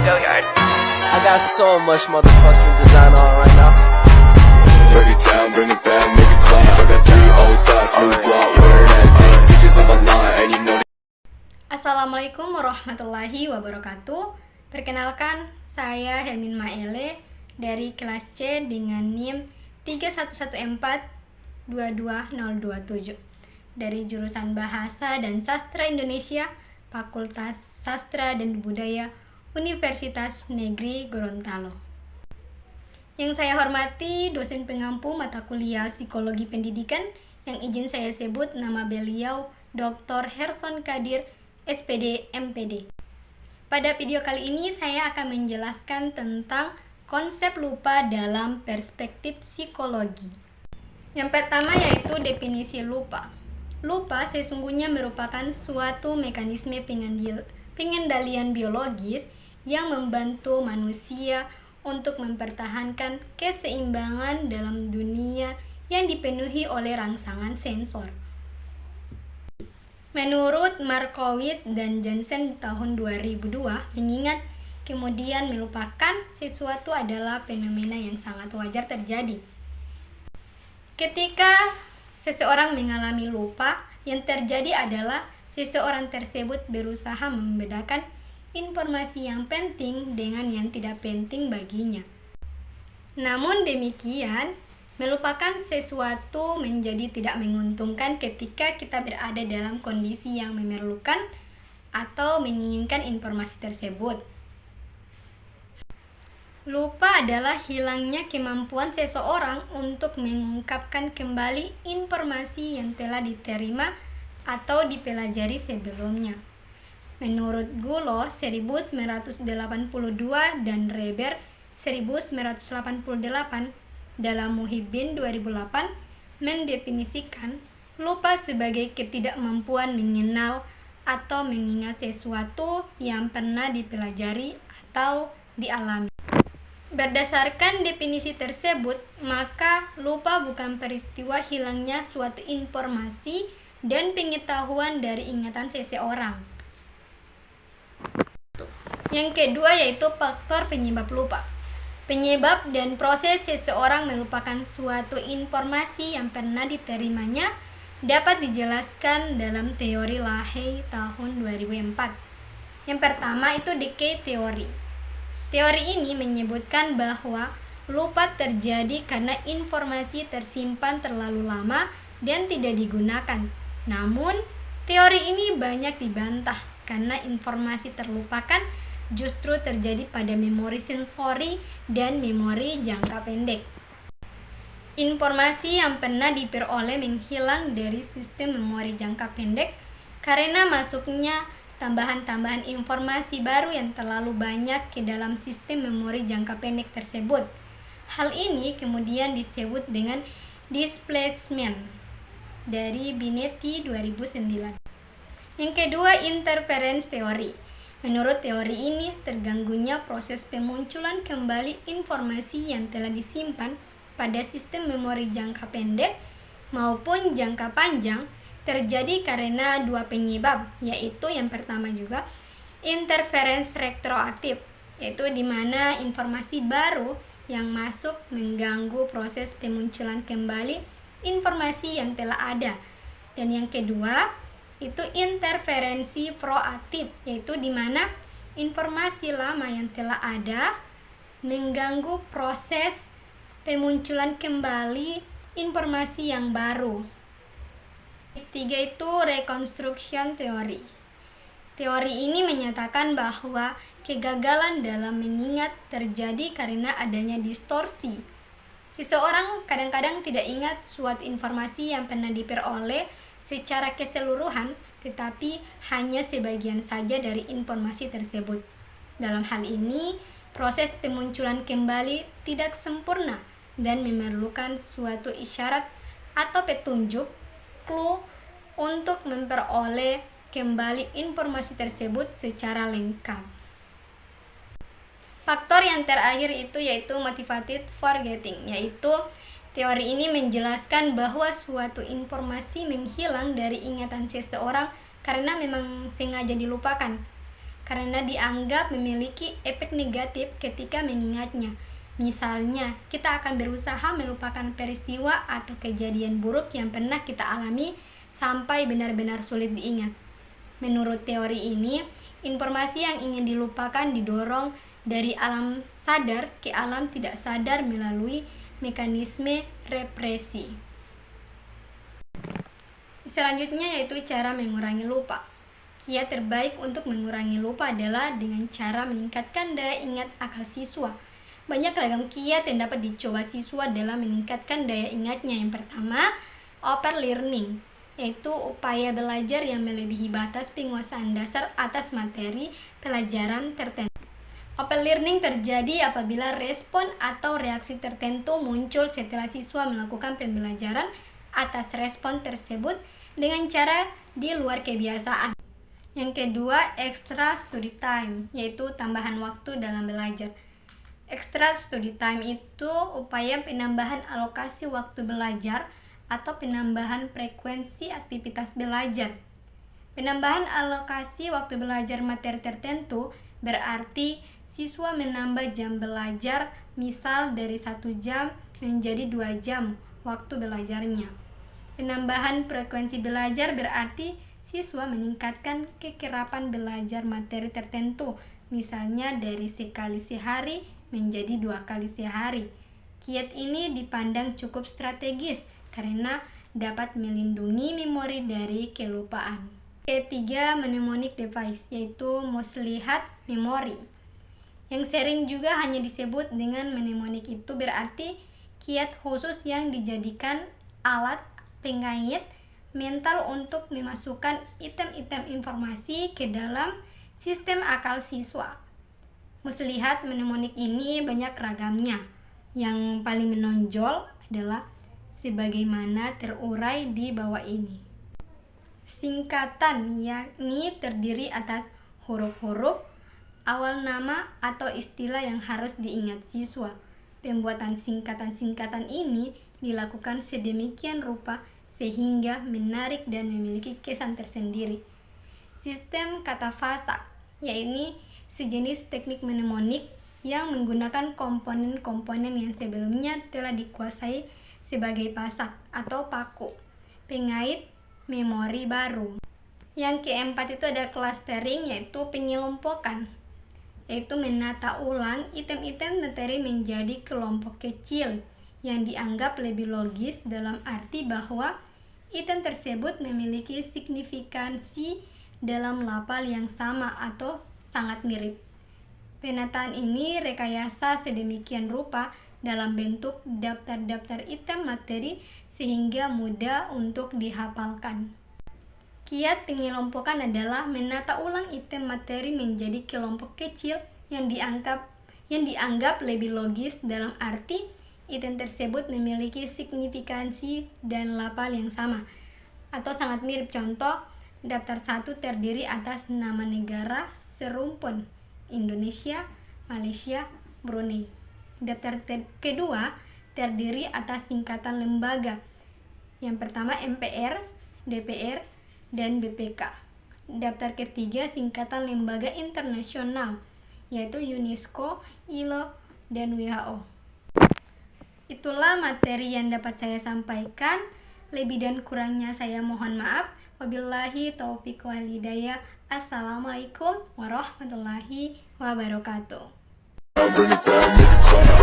I got so much motherfucking design on right now. Break it down, bring it back, make it clap. I got 3 old thoughts, new block, wear that thing. Bitches on my line, and you know. Assalamualaikum warahmatullahi wabarakatuh. Perkenalkan, saya Helmin Maele dari kelas C dengan NIM 311422027 dari jurusan Bahasa dan Sastra Indonesia, Fakultas Sastra dan Budaya Universitas Negeri Gorontalo. Yang saya hormati dosen pengampu mata kuliah Psikologi Pendidikan yang izin saya sebut nama beliau Dr. Herson Kadir, SPD, MPD. Pada video kali ini saya akan menjelaskan tentang konsep lupa dalam perspektif psikologi. Yang pertama yaitu definisi lupa. Lupa sesungguhnya merupakan suatu mekanisme pengendalian biologis yang membantu manusia untuk mempertahankan keseimbangan dalam dunia yang dipenuhi oleh rangsangan sensor. Menurut Markowitz dan Jensen tahun 2002, mengingat kemudian melupakan sesuatu adalah fenomena yang sangat wajar terjadi. Ketika seseorang mengalami lupa, yang terjadi adalah seseorang tersebut berusaha membedakan informasi yang penting dengan yang tidak penting baginya. Namun demikian, melupakan sesuatu menjadi tidak menguntungkan ketika kita berada dalam kondisi yang memerlukan atau menginginkan informasi tersebut. Lupa adalah hilangnya kemampuan seseorang untuk mengungkapkan kembali informasi yang telah diterima atau dipelajari sebelumnya. Menurut Gulo 1982 dan Reber 1988, dalam Muhyiddin 2008 mendefinisikan lupa sebagai ketidakmampuan mengenal atau mengingat sesuatu yang pernah dipelajari atau dialami. Berdasarkan definisi tersebut, maka lupa bukan peristiwa hilangnya suatu informasi dan pengetahuan dari ingatan seseorang. Yang kedua yaitu faktor penyebab lupa. Penyebab dan proses seseorang melupakan suatu informasi yang pernah diterimanya dapat dijelaskan dalam teori Lahey tahun 2004. Yang pertama itu decay theory. Teori ini menyebutkan bahwa lupa terjadi karena informasi tersimpan terlalu lama dan tidak digunakan. Namun, teori ini banyak dibantah karena informasi terlupakan justru terjadi pada memori sensori dan memori jangka pendek. Informasi yang pernah diperoleh menghilang dari sistem memori jangka pendek karena masuknya tambahan-tambahan informasi baru yang terlalu banyak ke dalam sistem memori jangka pendek tersebut. Hal ini kemudian disebut dengan displacement dari Binetti 2009. Yang kedua, interference theory. Menurut teori ini, terganggunya proses pemunculan kembali informasi yang telah disimpan pada sistem memori jangka pendek maupun jangka panjang terjadi karena dua penyebab, yaitu yang pertama juga interference retroaktif, yaitu di mana informasi baru yang masuk mengganggu proses pemunculan kembali informasi yang telah ada. Dan yang kedua itu interferensi proaktif, yaitu di mana informasi lama yang telah ada mengganggu proses pemunculan kembali informasi yang baru. Ketiga itu reconstruction theory. Teori ini menyatakan bahwa kegagalan dalam mengingat terjadi karena adanya distorsi. Seseorang kadang-kadang tidak ingat suatu informasi yang pernah diperoleh secara keseluruhan, tetapi hanya sebagian saja dari informasi tersebut. Dalam hal ini, proses pemunculan kembali tidak sempurna dan memerlukan suatu isyarat atau petunjuk, clue, untuk memperoleh kembali informasi tersebut secara lengkap. Faktor yang terakhir itu yaitu motivated forgetting, yaitu teori ini menjelaskan bahwa suatu informasi menghilang dari ingatan seseorang karena memang sengaja dilupakan. karena dianggap memiliki efek negatif ketika mengingatnya. Misalnya, kita akan berusaha melupakan peristiwa atau kejadian buruk yang pernah kita alami sampai benar-benar sulit diingat. Menurut teori ini, informasi yang ingin dilupakan didorong dari alam sadar ke alam tidak sadar melalui mekanisme represi. Selanjutnya yaitu cara mengurangi lupa. Kiat terbaik untuk mengurangi lupa adalah dengan cara meningkatkan daya ingat akal siswa. Banyak ragam kiat yang dapat dicoba siswa dalam meningkatkan daya ingatnya. Yang pertama, open learning, yaitu upaya belajar yang melebihi batas penguasaan dasar atas materi pelajaran tertentu. Open learning terjadi apabila respon atau reaksi tertentu muncul setelah siswa melakukan pembelajaran atas respon tersebut dengan cara di luar kebiasaan. Yang kedua, extra study time, yaitu tambahan waktu dalam belajar. Extra study time itu upaya penambahan alokasi waktu belajar atau penambahan frekuensi aktivitas belajar. Penambahan alokasi waktu belajar materi tertentu berarti siswa menambah jam belajar, misal dari 1 jam menjadi 2 jam waktu belajarnya. Penambahan frekuensi belajar berarti siswa meningkatkan kekerapan belajar materi tertentu, misalnya dari sekali sehari menjadi 2 kali sehari. Kiat ini dipandang cukup strategis karena dapat melindungi memori dari kelupaan. Ketiga, mnemonic device, yaitu muslihat memori, yang sering juga hanya disebut dengan mnemonic. Itu berarti kiat khusus yang dijadikan alat pengait mental untuk memasukkan item-item informasi ke dalam sistem akal siswa. Muslihat mnemonik ini banyak ragamnya. Yang paling menonjol adalah sebagaimana terurai di bawah ini. Singkatan, yakni terdiri atas huruf-huruf, awal nama atau istilah yang harus diingat siswa. Pembuatan singkatan-singkatan ini dilakukan sedemikian rupa sehingga menarik dan memiliki kesan tersendiri. Sistem kata fasak, yaitu sejenis teknik mnemonik yang menggunakan komponen-komponen yang sebelumnya telah dikuasai sebagai pasak atau paku, pengait memori baru. Yang keempat itu ada clustering, yaitu pengelompokan, yaitu menata ulang item-item materi menjadi kelompok kecil yang dianggap lebih logis dalam arti bahwa item tersebut memiliki signifikansi dalam lafal yang sama atau sangat mirip. Penataan ini rekayasa sedemikian rupa dalam bentuk daftar-daftar item materi sehingga mudah untuk dihafalkan. Kiat pengelompokan adalah menata ulang item materi menjadi kelompok kecil yang dianggap lebih logis dalam arti item tersebut memiliki signifikansi dan lafal yang sama atau sangat mirip. Contoh, daftar 1 terdiri atas nama negara serumpun Indonesia, Malaysia, Brunei. Daftar kedua terdiri atas singkatan lembaga. Yang pertama MPR, DPR, dan BPK. Daftar ketiga singkatan lembaga internasional, yaitu UNESCO, ILO, dan WHO. Itulah materi yang dapat saya sampaikan. Lebih dan kurangnya saya mohon maaf. Wabillahi taufiq wal hidayah. Assalamualaikum warahmatullahi wabarakatuh. Bring it down, make it clap.